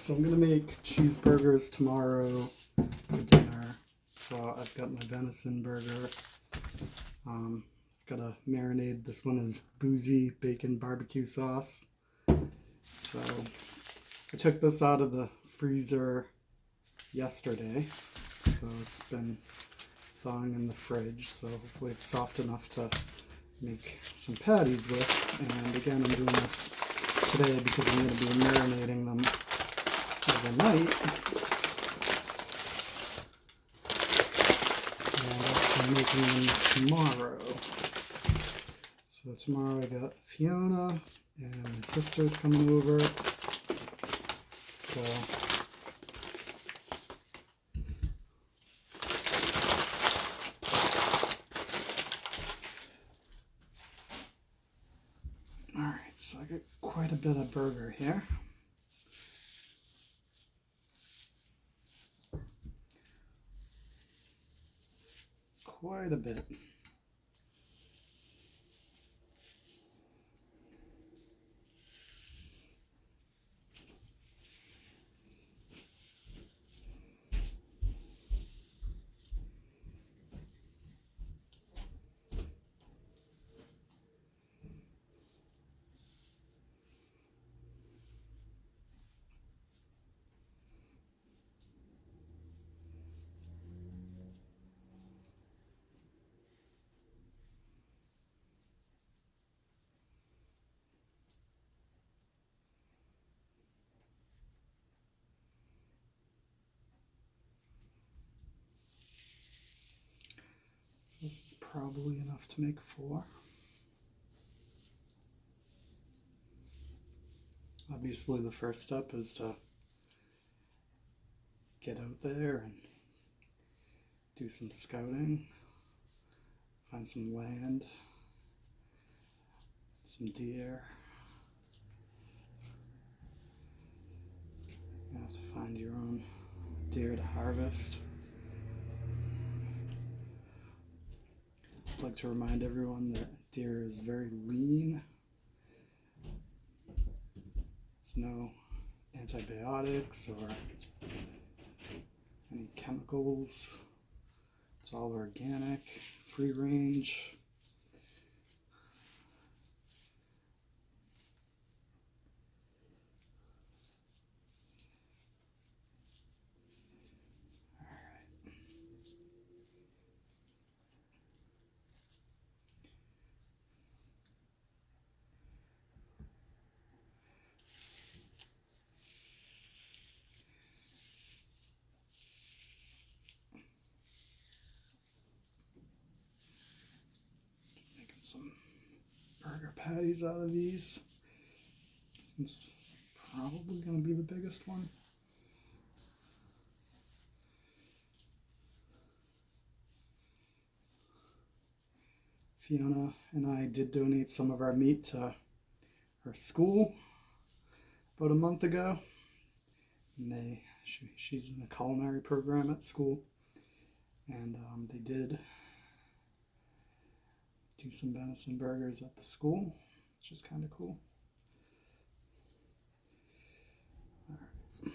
So I'm gonna make cheeseburgers tomorrow for dinner. So I've got my venison burger. I've got a marinade. This one is boozy bacon barbecue sauce. So I took this out of the freezer yesterday. So it's been thawing in the fridge. So hopefully it's soft enough to make some patties with. And again, I'm doing this today because I'm going to be marinating them overnight. And I'm making them tomorrow. So tomorrow I got Fiona and my sister's coming over. So alright, so I got quite a bit of burger here. Quite a bit. So this is probably enough to make 4. Obviously the first step is to get out there and do some scouting, find some land, some deer. You have to find your own deer to harvest. I'd like to remind everyone that deer is very lean. There's no antibiotics or any chemicals. It's all organic, free range. Making some burger patties out of these. This one's probably going to be the biggest one. Fiona and I did donate some of our meat to her school about a month ago. And she's in a culinary program at school. And they did do some venison burgers at the school, which is kind of cool. All right.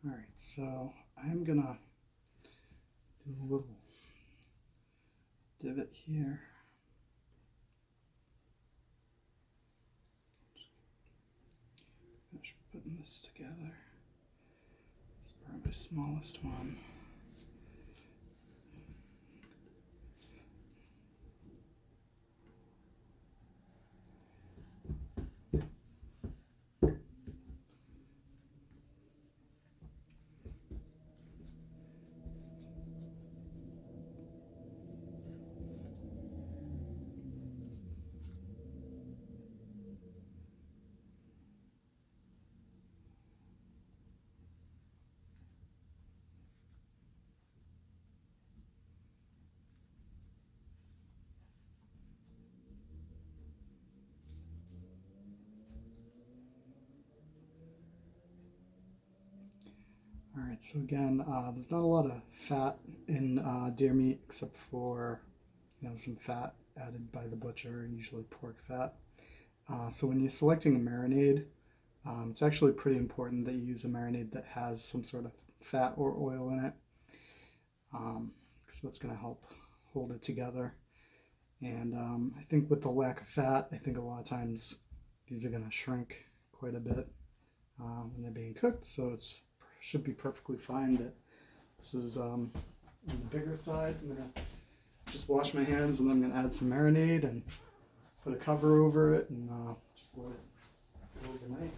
All right, so I'm gonna do a little divot here. Finish putting this together. This is probably my smallest one. Alright, so again, there's not a lot of fat in deer meat except for, some fat added by the butcher, usually pork fat. So when you're selecting a marinade, it's actually pretty important that you use a marinade that has some sort of fat or oil in it, because that's going to help hold it together. And I think with the lack of fat, I think a lot of times these are going to shrink quite a bit when they're being cooked, so it should be perfectly fine that this is on the bigger side. I'm going to just wash my hands, and then I'm going to add some marinade and put a cover over it and just let it go overnight.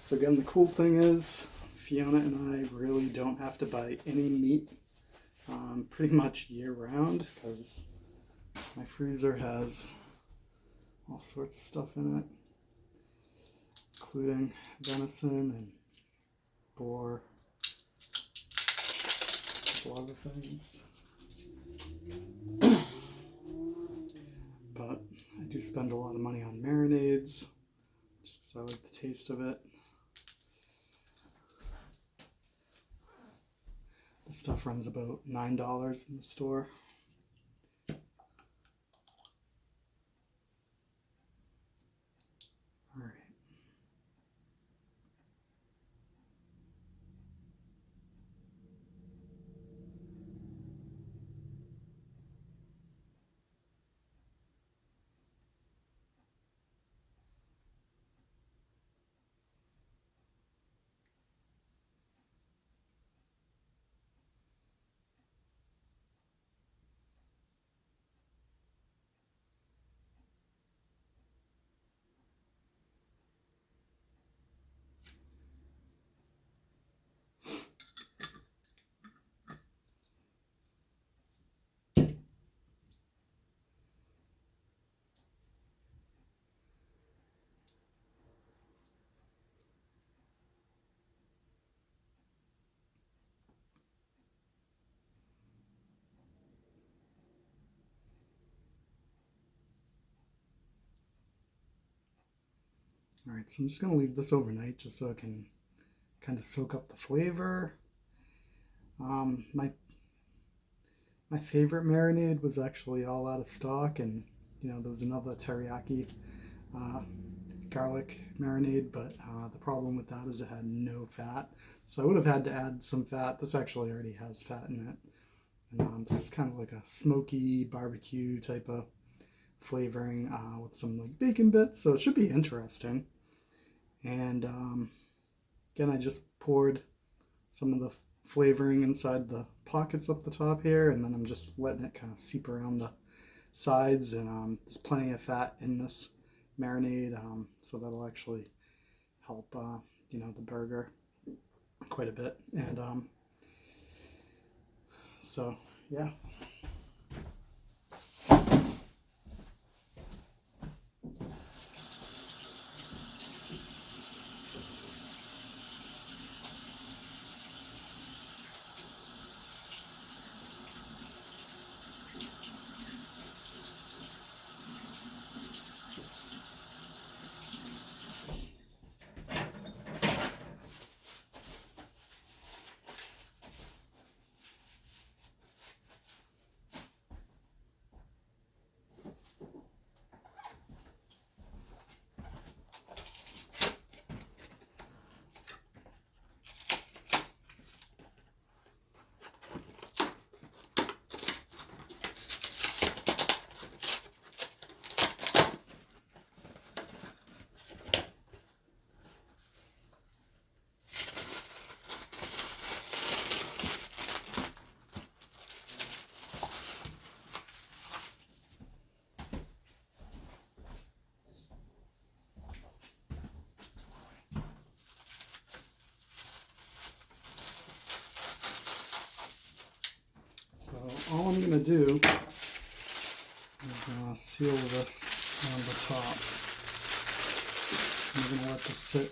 So again, the cool thing is Fiona and I really don't have to buy any meat pretty much year round, because my freezer has all sorts of stuff in it, including venison and boar, a lot of things. But I do spend a lot of money on marinades just because I like the taste of it. This stuff runs about $9 in the store. All right. All right, so I'm just going to leave this overnight just so it can kind of soak up the flavor. My favorite marinade was actually all out of stock, and there was another teriyaki garlic marinade, but the problem with that is it had no fat, so I would have had to add some fat. This actually already has fat in it, and this is kind of like a smoky barbecue type of flavoring with some like bacon bits, so it should be interesting. And again, I just poured some of the flavoring inside the pockets up the top here, and then I'm just letting it kind of seep around the sides, and there's plenty of fat in this marinade, so that'll actually help the burger quite a bit. And so yeah. all I'm going to do is seal this on the top. I'm going to let this sit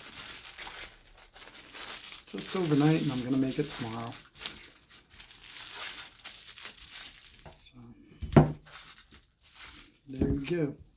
just overnight, and I'm going to make it tomorrow. So, there you go.